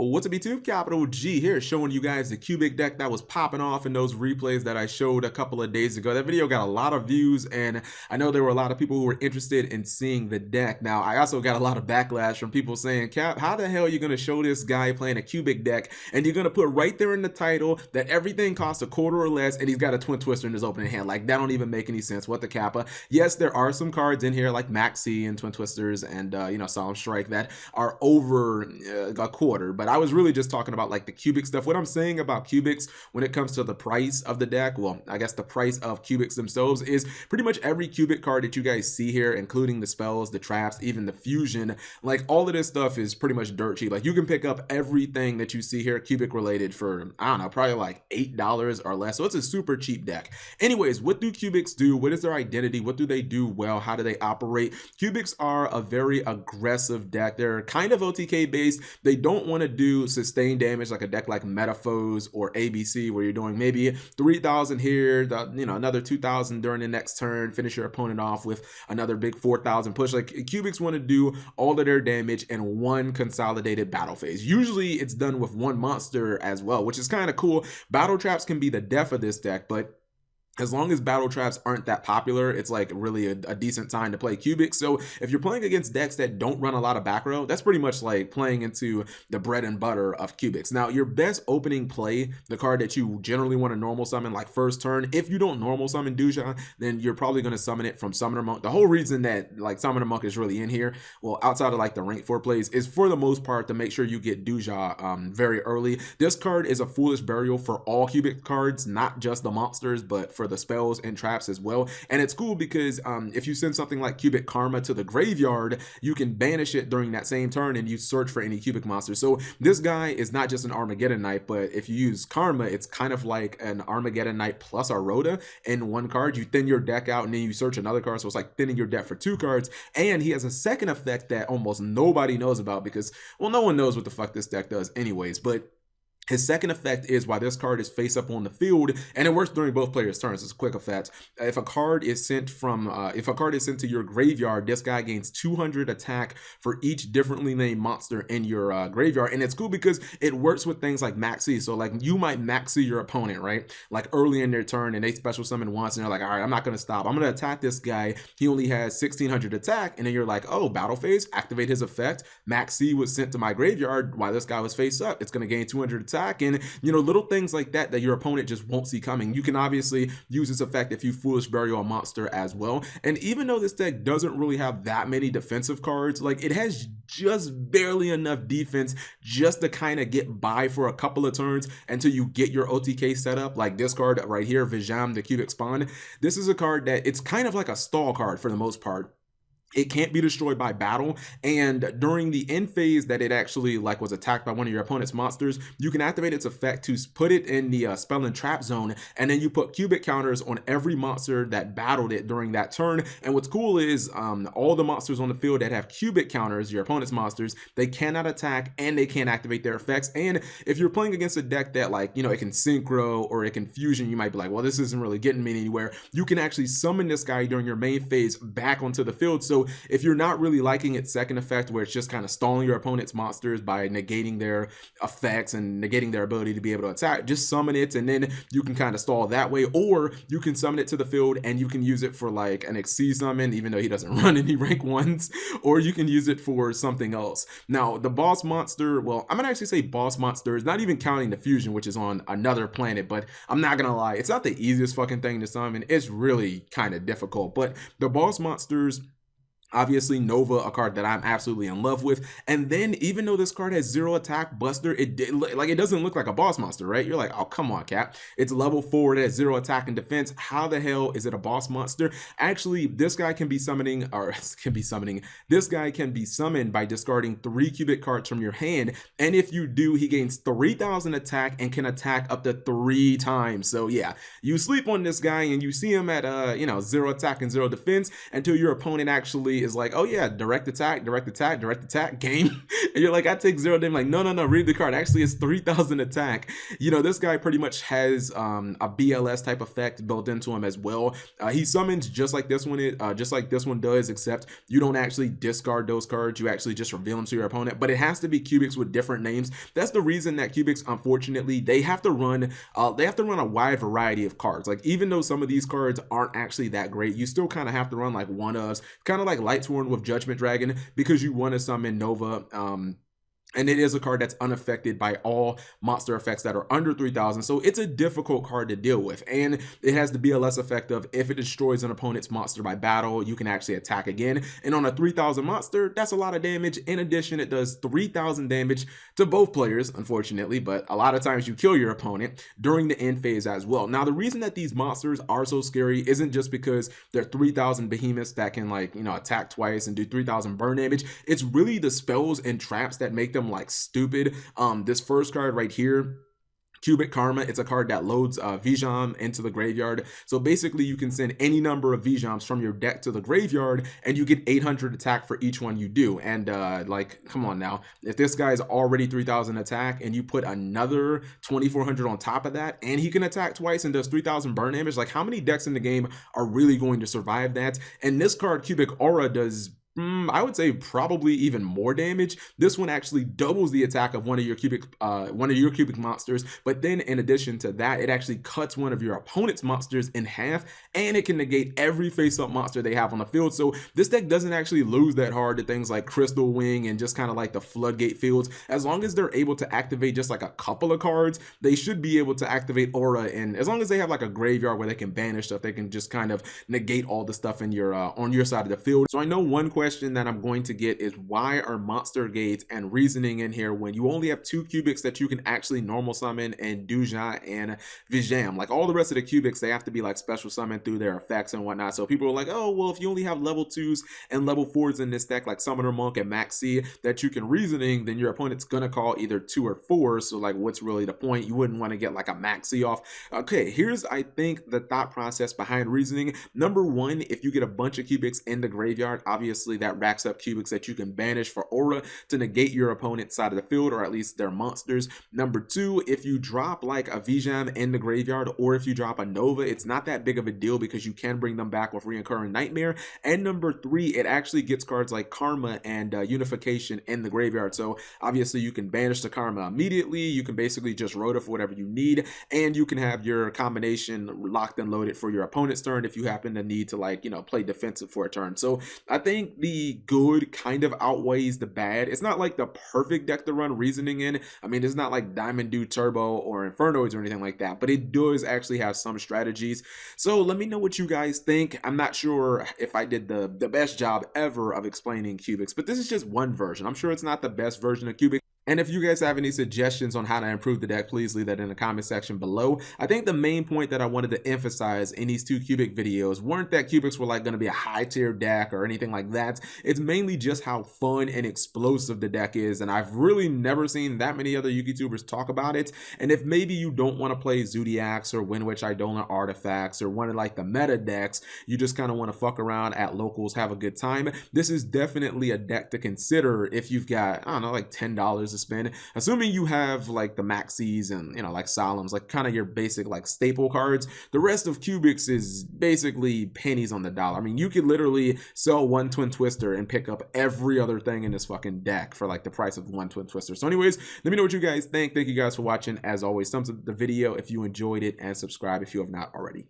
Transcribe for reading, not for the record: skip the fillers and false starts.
What's up YouTube? Capital G here, showing you guys the cubic deck that was popping off in those replays that I showed a couple of days ago. That video got a lot of views, and I know there were a lot of people who were interested in seeing the deck. Now, I also got a lot of backlash from people saying, Cap, how the hell are you going to show this guy playing a cubic deck, and you're going to put right there in the title that everything costs a quarter or less, and he's got a Twin Twister in his opening hand? Like, that don't even make any sense. What the Kappa? Yes, there are some cards in here like Maxi and Twin Twisters and, Solemn Strike that are over a quarter, but I was really just talking about like the cubic stuff. What I'm saying about cubics when it comes to the price of the deck, well, I guess the price of cubics themselves is pretty much every cubic card that you guys see here, including the spells, the traps, even the fusion. Like, all of this stuff is pretty much dirt cheap. Like, you can pick up everything that you see here cubic related for, I don't know, probably like $8 or less. So it's a super cheap deck. Anyways, what do cubics do? What is their identity? What do they do well? How do they operate? Cubics are a very aggressive deck. They're kind of OTK based. They don't want to do sustained damage like a deck like Metaphors or ABC, where you're doing maybe 3,000 here, another 2,000 during the next turn, finish your opponent off with another big 4,000 push. Like, cubics want to do all of their damage in one consolidated battle phase. Usually it's done with one monster as well, which is kind of cool. Battle traps can be the death of this deck, but as long as battle traps aren't that popular, it's like really a decent time to play cubics. So if you're playing against decks that don't run a lot of back row, that's pretty much like playing into the bread and butter of cubics. Now, your best opening play, the card that you generally want to normal summon like first turn, if you don't normal summon Duja, then you're probably going to summon it from Summoner Monk. The whole reason that like Summoner Monk is really in here, well, outside of like the rank 4 plays, is for the most part to make sure you get Duja very early. This card is a foolish burial for all cubic cards, not just the monsters, but for the spells and traps as well. And it's cool because if you send something like Cubic Karma to the graveyard, you can banish it during that same turn and you search for any cubic monster. So this guy is not just an Armageddon Knight, but if you use Karma, it's kind of like an Armageddon Knight plus a Rhoda in one card. You thin your deck out and then you search another card, so it's like thinning your deck for 2 cards. And he has a second effect that almost nobody knows about because, well, no one knows what the fuck this deck does anyways, but his second effect is while this card is face up on the field, and it works during both players' turns. It's a quick effect. If a card is sent to your graveyard, this guy gains 200 attack for each differently named monster in your graveyard. And it's cool because it works with things like Maxi. So like, you might Maxi your opponent, right? Like early in their turn, and they special summon once, and they're like, all right, I'm not gonna stop. I'm gonna attack this guy. He only has 1,600 attack, and then you're like, oh, battle phase, activate his effect. Maxi was sent to my graveyard while this guy was face up. It's gonna gain 200 attack. And little things like that your opponent just won't see coming. You can obviously use this effect if you foolish burial a monster as well. And even though this deck doesn't really have that many defensive cards, like, it has just barely enough defense just to kind of get by for a couple of turns until you get your OTK set up. Like this card right here, Vijam, the Cubic Spawn. This is a card that it's kind of like a stall card for the most part. It can't be destroyed by battle, and during the end phase that it actually like was attacked by one of your opponent's monsters, you can activate its effect to put it in the spell and trap zone, and then you put cubic counters on every monster that battled it during that turn. And what's cool is all the monsters on the field that have cubic counters, your opponent's monsters, they cannot attack and they can't activate their effects. And if you're playing against a deck that, like, it can synchro or it can fusion, you might be like, well, this isn't really getting me anywhere. You can actually summon this guy during your main phase back onto the field. So if you're not really liking its second effect, where it's just kind of stalling your opponent's monsters by negating their effects and negating their ability to be able to attack, just summon it, and then you can kind of stall that way. Or you can summon it to the field and you can use it for like an XC summon, even though he doesn't run any rank 1s, or you can use it for something else. Now, the boss monster, well, I'm gonna actually say boss monsters, not even counting the fusion, which is on another planet, but I'm not gonna lie, it's not the easiest fucking thing to summon. It's really kind of difficult. But the boss monsters, obviously Nova, a card that I'm absolutely in love with. And then even though this card has 0 attack, Buster, it doesn't look like a boss monster, right? You're like, oh, come on, Cap. It's level 4, it has 0 attack and defense. How the hell is it a boss monster? Actually, this guy can be summoned by discarding 3 cubic cards from your hand. And if you do, he gains 3,000 attack and can attack up to 3 times. So yeah, you sleep on this guy and you see him at 0 attack and 0 defense until your opponent actually basically is like, oh yeah, direct attack, game. And you're like, I take 0 damage. Like, no, read the card. Actually, it's 3,000 attack. You know, this guy pretty much has a BLS type effect built into him as well. He summons just like this one does, except you don't actually discard those cards. You actually just reveal them to your opponent. But it has to be cubics with different names. That's the reason that cubics, unfortunately, they have to run a wide variety of cards. Like, even though some of these cards aren't actually that great, you still kind of have to run like one-ofs, kind of like Lightsworn with Judgment Dragon, because you want to summon Nova. And it is a card that's unaffected by all monster effects that are under 3,000. So it's a difficult card to deal with. And it has the BLS effect of if it destroys an opponent's monster by battle, you can actually attack again. And on a 3,000 monster, that's a lot of damage. In addition, it does 3,000 damage to both players, unfortunately. But a lot of times you kill your opponent during the end phase as well. Now, the reason that these monsters are so scary isn't just because they're 3,000 behemoths that can, like, you know, attack twice and do 3,000 burn damage. It's really the spells and traps that make them like stupid. This first card right here, Cubic Karma, it's a card that loads Vijam into the graveyard. So basically you can send any number of Vijams from your deck to the graveyard and you get 800 attack for each one you do. And like, come on now, if this guy's already 3,000 attack and you put another 2,400 on top of that, and he can attack twice and does 3,000 burn damage, like how many decks in the game are really going to survive that? And this card, Cubic Aura, does I would say probably even more damage. This one actually doubles the attack of one of your cubic monsters, but then in addition to that, it actually cuts one of your opponent's monsters in half, and it can negate every face-up monster they have on the field. So this deck doesn't actually lose that hard to things like Crystal Wing and just kind of like the Floodgate fields. As long as they're able to activate just like a couple of cards, they should be able to activate Aura, and as long as they have like a graveyard where they can banish stuff, they can just kind of negate all the stuff in your on your side of the field. So I know one question that I'm going to get is, why are Monster Gates and Reasoning in here when you only have 2 cubics that you can actually normal summon, and Duja and Vijam? Like all the rest of the cubics, they have to be like special summon through their effects and whatnot. So people are like, oh, well, if you only have level 2s and level 4s in this deck, like Summoner Monk and Maxi, that you can Reasoning, then your opponent's gonna call either 2 or 4. So like, what's really the point? You wouldn't want to get like a Maxi off. Okay, here's, I think, the thought process behind Reasoning. Number one, if you get a bunch of cubics in the graveyard, obviously that racks up cubics that you can banish for Aura to negate your opponent's side of the field, or at least their monsters. Number two, if you drop like a Vijam in the graveyard, or if you drop a Nova, it's not that big of a deal because you can bring them back with Reoccurring Nightmare. And number three, it actually gets cards like Karma and Unification in the graveyard. So obviously you can banish the Karma immediately, you can basically just Rota for whatever you need, and you can have your combination locked and loaded for your opponent's turn if you happen to need to, like, you know, play defensive for a turn. So I think the good kind of outweighs the bad. It's not like the perfect deck to run Reasoning in. I mean, it's not like Diamond Dude Turbo or Infernoids or anything like that, but it does actually have some strategies. So let me know what you guys think. I'm not sure if I did the best job ever of explaining cubics, but this is just one version. I'm sure it's not the best version of cubics. And if you guys have any suggestions on how to improve the deck, please leave that in the comment section below. I think the main point that I wanted to emphasize in these 2 cubic videos weren't that cubics were like going to be a high tier deck or anything like that. It's mainly just how fun and explosive the deck is, and I've really never seen that many other YouTubers talk about it. And if maybe you don't want to play Zodiacs or Wind Witch Idolin Artifacts or one of like the meta decks, you just kind of want to fuck around at locals, have a good time, this is definitely a deck to consider if you've got, I don't know, like $10 to spend, assuming you have like the Maxis and, you know, like Solemns, like kind of your basic like staple cards. The rest of cubics is basically pennies on the dollar. I mean, you could literally sell one Twin Twister and pick up every other thing in this fucking deck for like the price of one Twin Twister. So anyways, let me know what you guys think. Thank you guys for watching. As always, thumbs up the video if you enjoyed it, and subscribe if you have not already.